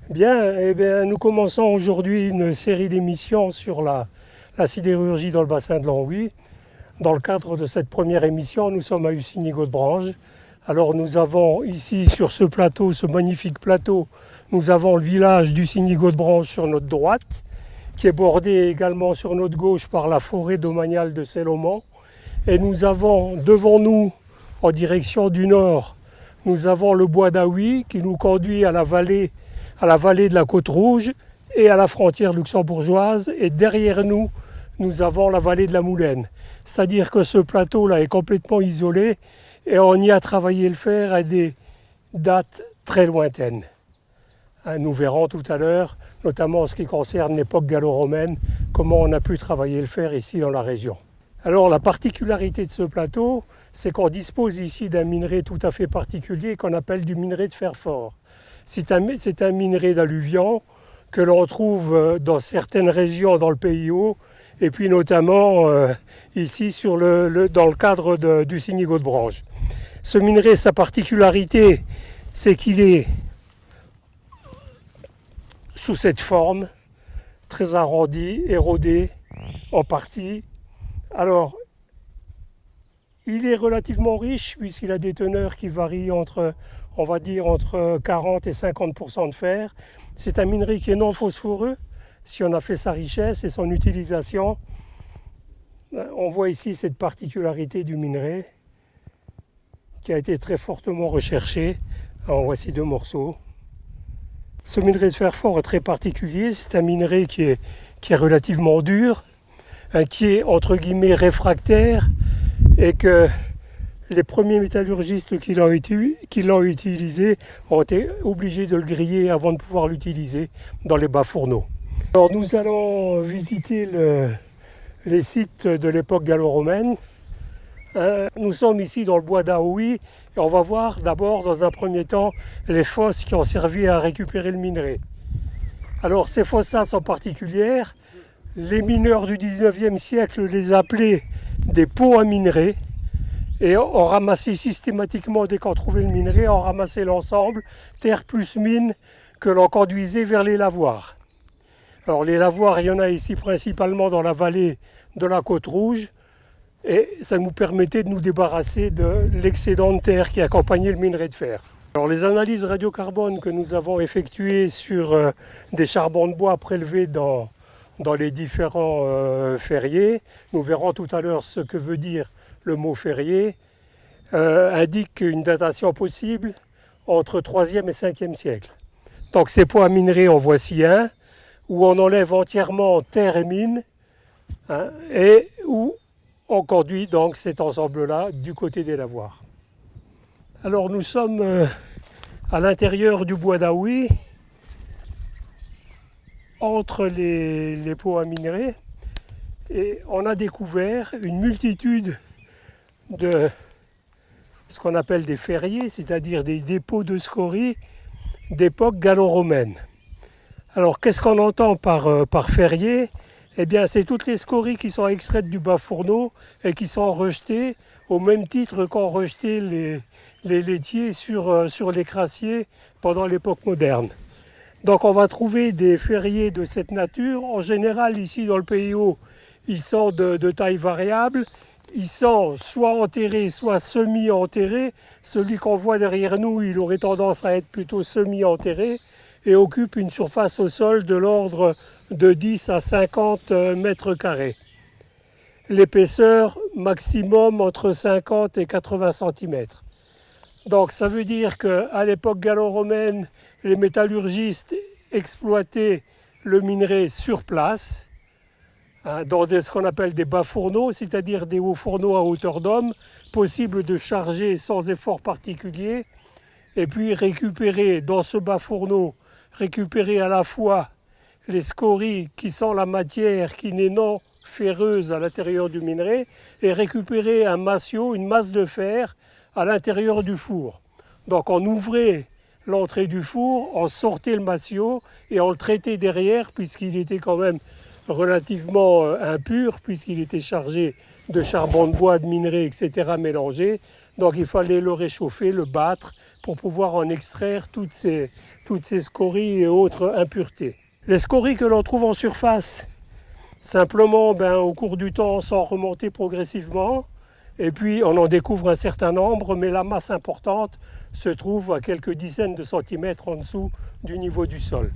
Nous commençons aujourd'hui une série d'émissions sur la sidérurgie dans le bassin de l'Anhui. Dans le cadre de cette première émission, nous sommes à Ussigny-Gaudebranche. Alors nous avons ici sur ce plateau, ce magnifique plateau, nous avons le village d'Ussigny-Gaudebranche sur notre droite, qui est bordé également sur notre gauche par la forêt domaniale de Célomans. Et nous avons devant nous, en direction du nord, nous avons le bois d'Aoui qui nous conduit à la vallée de la Côte-Rouge et à la frontière luxembourgeoise. Et derrière nous, nous avons la vallée de la Moulaine. C'est-à-dire que ce plateau-là est complètement isolé et on y a travaillé le fer à des dates très lointaines. Nous verrons tout à l'heure, notamment en ce qui concerne l'époque gallo-romaine, comment on a pu travailler le fer ici dans la région. Alors la particularité de ce plateau, c'est qu'on dispose ici d'un minerai tout à fait particulier qu'on appelle du minerai de fer fort. C'est un minerai d'alluvion que l'on trouve dans certaines régions dans le pays haut et puis notamment ici dans le cadre d'Ussigny-Gaudebranche. Ce minerai, sa particularité, c'est qu'il est sous cette forme, très arrondi, érodé en partie. Alors, il est relativement riche puisqu'il a des teneurs qui varient entre 40 et 50% de fer. C'est un minerai qui est non phosphoreux, si on a fait sa richesse et son utilisation. On voit ici cette particularité du minerai qui a été très fortement recherché. Alors, voici 2 morceaux. Ce minerai de fer fort est très particulier. C'est un minerai qui est relativement dur, qui est entre guillemets réfractaire, et que les premiers métallurgistes qui l'ont utilisé ont été obligés de le griller avant de pouvoir l'utiliser dans les bas fourneaux. Alors nous allons visiter les sites de l'époque gallo-romaine. Nous sommes ici dans le bois d'Aoui et on va voir d'abord dans un premier temps les fosses qui ont servi à récupérer le minerai. Alors ces fosses-là sont particulières. Les mineurs du 19e siècle les appelaient des pots à minerai et on ramassait systématiquement, dès qu'on trouvait le minerai, on ramassait l'ensemble, terre plus mine, que l'on conduisait vers les lavoirs. Alors les lavoirs, il y en a ici principalement dans la vallée de la Côte-Rouge et ça nous permettait de nous débarrasser de l'excédent de terre qui accompagnait le minerai de fer. Alors les analyses radiocarbone que nous avons effectuées sur des charbons de bois prélevés dans les différents ferriers, nous verrons tout à l'heure ce que veut dire le mot ferrier, indique une datation possible entre 3e et 5e siècle. Donc ces pots à minerai, en voici un, où on enlève entièrement terre et mine, et où on conduit donc cet ensemble-là du côté des lavoirs. Alors nous sommes à l'intérieur du bois d'Aoui, entre les pots à minerai, et on a découvert une multitude de ce qu'on appelle des ferriers, c'est-à-dire des dépôts de scories d'époque gallo-romaine. Alors qu'est-ce qu'on entend par ferrier ? Eh bien c'est toutes les scories qui sont extraites du bas fourneau et qui sont rejetées au même titre qu'ont rejeté les laitiers sur les crassiers pendant l'époque moderne. Donc on va trouver des ferriers de cette nature. En général, ici dans le pays haut, ils sont de taille variable. Ils sont soit enterrés, soit semi-enterrés. Celui qu'on voit derrière nous, il aurait tendance à être plutôt semi-enterré et occupe une surface au sol de l'ordre de 10 à 50 mètres carrés. L'épaisseur maximum entre 50 et 80 cm. Donc ça veut dire qu'à l'époque gallo-romaine, les métallurgistes exploitaient le minerai sur place, dans ce qu'on appelle des bas fourneaux, c'est-à-dire des hauts fourneaux à hauteur d'homme, possible de charger sans effort particulier, et puis récupérer dans ce bas fourneau, récupérer à la fois les scories qui sont la matière qui n'est non ferreuse à l'intérieur du minerai, et récupérer un massio, une masse de fer à l'intérieur du four. Donc on ouvrait l'entrée du four, on sortait le massio et on le traitait derrière puisqu'il était quand même relativement impur, puisqu'il était chargé de charbon de bois, de minerai, etc. mélangés. Donc il fallait le réchauffer, le battre pour pouvoir en extraire toutes ces scories et autres impuretés. Les scories que l'on trouve en surface, simplement au cours du temps, sont remontées progressivement. Et puis on en découvre un certain nombre, mais la masse importante se trouve à quelques dizaines de centimètres en dessous du niveau du sol.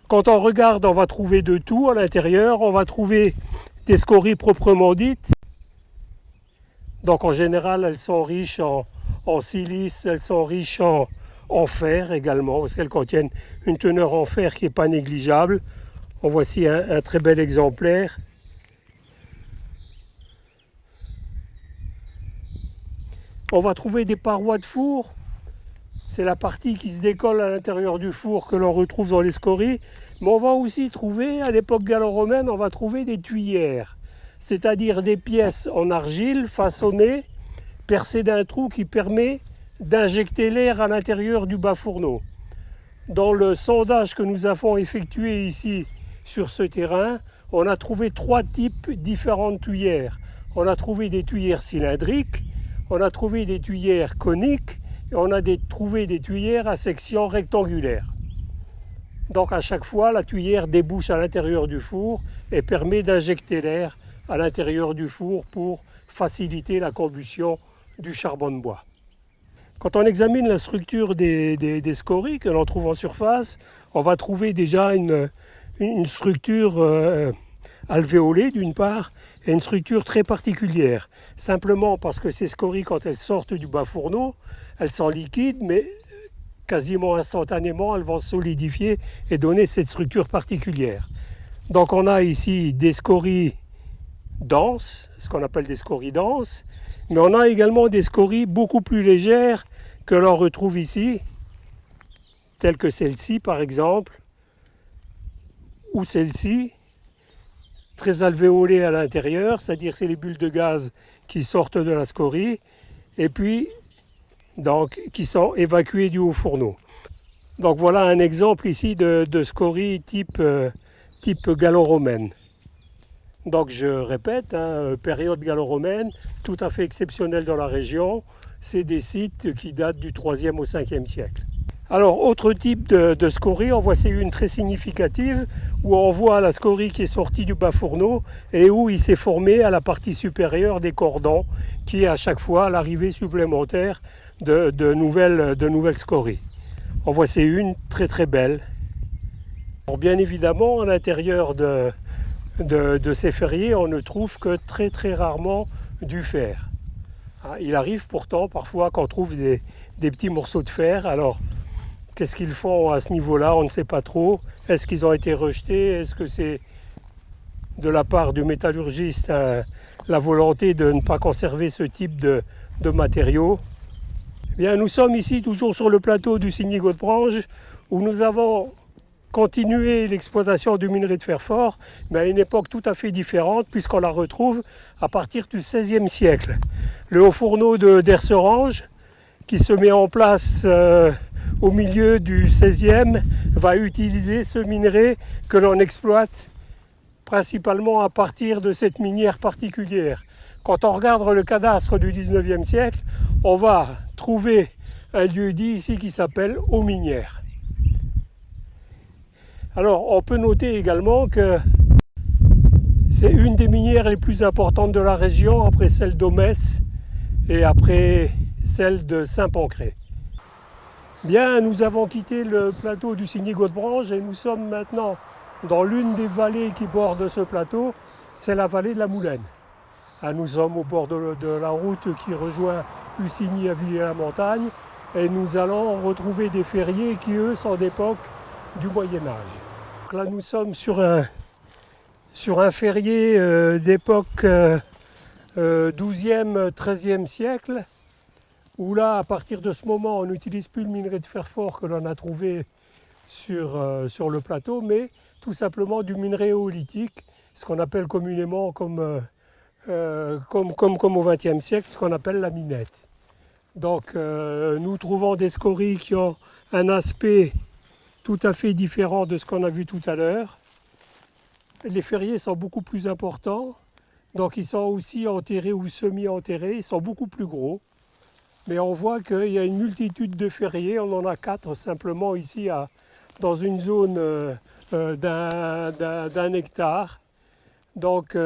Quand on regarde, on va trouver de tout à l'intérieur. On va trouver des scories proprement dites. Donc en général, elles sont riches en silice, elles sont riches en fer également, parce qu'elles contiennent une teneur en fer qui n'est pas négligeable. En voici un très bel exemplaire. On va trouver des parois de four. C'est la partie qui se décolle à l'intérieur du four que l'on retrouve dans les scories. Mais on va aussi trouver, à l'époque gallo-romaine, on va trouver des tuyères. C'est-à-dire des pièces en argile façonnées, percées d'un trou qui permet d'injecter l'air à l'intérieur du bas fourneau. Dans le sondage que nous avons effectué ici sur ce terrain, on a trouvé 3 types différents de tuyères. On a trouvé des tuyères cylindriques, on a trouvé des tuyères coniques et on a trouvé des tuyères à section rectangulaire. Donc à chaque fois, la tuyère débouche à l'intérieur du four et permet d'injecter l'air à l'intérieur du four pour faciliter la combustion du charbon de bois. Quand on examine la structure des scories que l'on trouve en surface, on va trouver déjà une structure alvéolée d'une part, et une structure très particulière. Simplement parce que ces scories, quand elles sortent du bas fourneau, elles sont liquides, mais quasiment instantanément, elles vont se solidifier et donner cette structure particulière. Donc on a ici des scories denses, ce qu'on appelle des scories denses, mais on a également des scories beaucoup plus légères que l'on retrouve ici, telles que celle-ci par exemple, ou celle-ci, très alvéolées à l'intérieur, c'est-à-dire c'est les bulles de gaz qui sortent de la scorie, et puis donc, qui sont évacuées du haut fourneau. Donc voilà un exemple ici de scorie type gallo-romaine. Donc je répète, période gallo-romaine, tout à fait exceptionnelle dans la région, c'est des sites qui datent du 3e au 5e siècle. Alors, autre type de scorie, en voici une très significative, où on voit la scorie qui est sortie du bas fourneau et où il s'est formé à la partie supérieure des cordons, qui est à chaque fois l'arrivée supplémentaire de nouvelles scories. En voici une très très belle. Alors, bien évidemment, à l'intérieur de ces ferriers, on ne trouve que très très rarement du fer. Il arrive pourtant parfois qu'on trouve des petits morceaux de fer. Alors, qu'est-ce qu'ils font à ce niveau-là? On ne sait pas trop. Est-ce qu'ils ont été rejetés? Est-ce que c'est de la part du métallurgiste la volonté de ne pas conserver ce type de matériaux? Eh bien, nous sommes ici toujours sur le plateau du Signy-Godebranche où nous avons continué l'exploitation du minerai de fer fort, mais à une époque tout à fait différente puisqu'on la retrouve à partir du XVIe siècle. Le haut fourneau d'Erserange, qui se met en place au milieu du XVIe, va utiliser ce minerai que l'on exploite principalement à partir de cette minière particulière. Quand on regarde le cadastre du XIXe siècle, on va trouver un lieu-dit ici qui s'appelle Auminière. Alors on peut noter également que c'est une des minières les plus importantes de la région, après celle d'Aumesse et après celle de Saint-Pancré. Bien, nous avons quitté le plateau du Signy-Godebranche et nous sommes maintenant dans l'une des vallées qui bordent ce plateau, c'est la vallée de la Moulaine. Nous sommes au bord de la route qui rejoint Ussigny à Villiers-la-Montagne et nous allons retrouver des ferriers qui, eux, sont d'époque du Moyen-Âge. Là, nous sommes sur un ferrier d'époque 12e, 13e siècle, où là, à partir de ce moment, on n'utilise plus le minerai de fer fort que l'on a trouvé sur le plateau, mais tout simplement du minerai éolithique, ce qu'on appelle communément comme au XXe siècle, ce qu'on appelle la minette. Donc nous trouvons des scories qui ont un aspect tout à fait différent de ce qu'on a vu tout à l'heure. Les ferriers sont beaucoup plus importants, donc ils sont aussi enterrés ou semi-enterrés, ils sont beaucoup plus gros. Mais on voit qu'il y a une multitude de ferriers, on en a 4 simplement ici dans une zone d'un hectare. Donc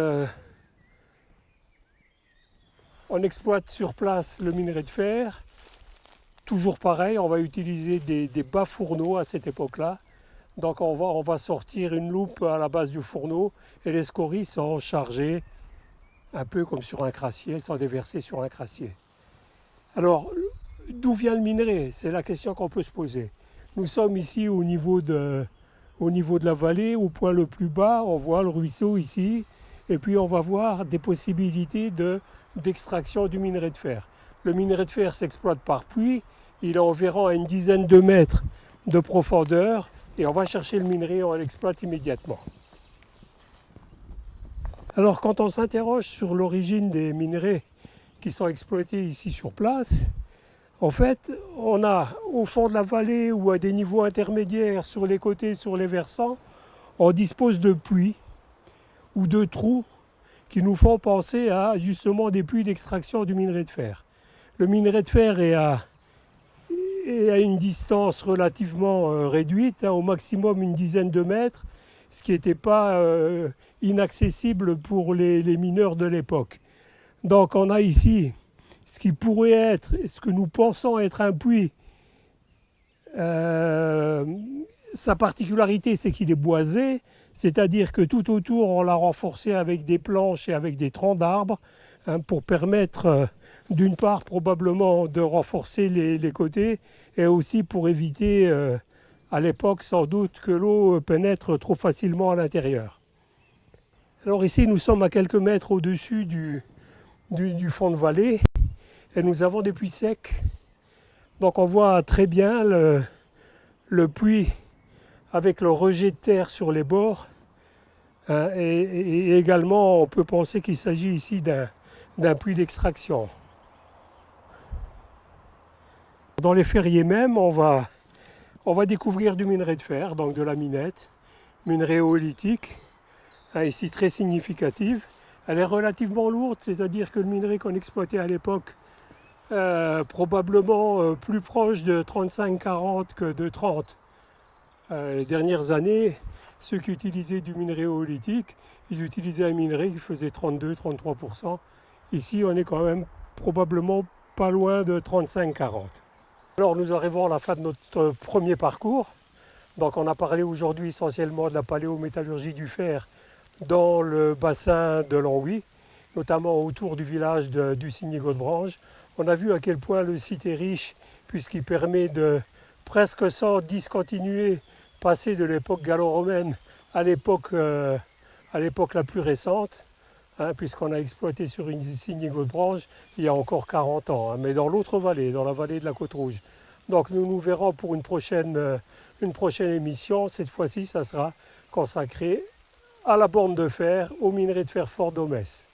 on exploite sur place le minerai de fer. Toujours pareil, on va utiliser des bas fourneaux à cette époque-là. Donc on va sortir une loupe à la base du fourneau et les scories sont chargées un peu comme sur un crassier, elles sont déversées sur un crassier. Alors, d'où vient le minerai? C'est la question qu'on peut se poser. Nous sommes ici au niveau de la vallée, au point le plus bas, on voit le ruisseau ici, et puis on va voir des possibilités d'extraction du minerai de fer. Le minerai de fer s'exploite par puits, il est environ à une dizaine de mètres de profondeur, et on va chercher le minerai et on l'exploite immédiatement. Alors quand on s'interroge sur l'origine des minerais qui sont exploités ici sur place, en fait, on a au fond de la vallée ou à des niveaux intermédiaires sur les côtés, sur les versants, on dispose de puits ou de trous qui nous font penser à justement des puits d'extraction du minerai de fer. Le minerai de fer est à une distance relativement réduite, au maximum une dizaine de mètres, ce qui n'était pas inaccessible pour les mineurs de l'époque. Donc on a ici ce qui pourrait être, ce que nous pensons être un puits. Sa particularité, c'est qu'il est boisé, c'est-à-dire que tout autour, on l'a renforcé avec des planches et avec des troncs d'arbres, pour permettre, d'une part, probablement de renforcer les côtés, et aussi pour éviter, à l'époque, sans doute, que l'eau pénètre trop facilement à l'intérieur. Alors ici, nous sommes à quelques mètres au-dessus du fond de vallée, et nous avons des puits secs. Donc on voit très bien le puits avec le rejet de terre sur les bords. Et également, on peut penser qu'il s'agit ici d'un puits d'extraction. Dans les ferriers même, on va découvrir du minerai de fer, donc de la minette, minerai oolitique, ici très significative. Elle est relativement lourde, c'est-à-dire que le minerai qu'on exploitait à l'époque, probablement plus proche de 35-40 que de 30. Les dernières années, ceux qui utilisaient du minerai oolitique, ils utilisaient un minerai qui faisait 32-33%. Ici, on est quand même probablement pas loin de 35-40. Alors nous arrivons à la fin de notre premier parcours. Donc on a parlé aujourd'hui essentiellement de la paléométallurgie du fer dans le bassin de l'Anguy, notamment autour du village du Signy-Godebranche. On a vu à quel point le site est riche, puisqu'il permet de presque sans discontinuer passer de l'époque gallo-romaine à l'époque la plus récente, puisqu'on a exploité sur une Signy-Godebranche il y a encore 40 ans, mais dans l'autre vallée, dans la vallée de la Côte-Rouge. Donc nous nous verrons pour une prochaine émission. Cette fois-ci, ça sera consacré à la borne de fer, au minerai de fer Fort d'Aumesse.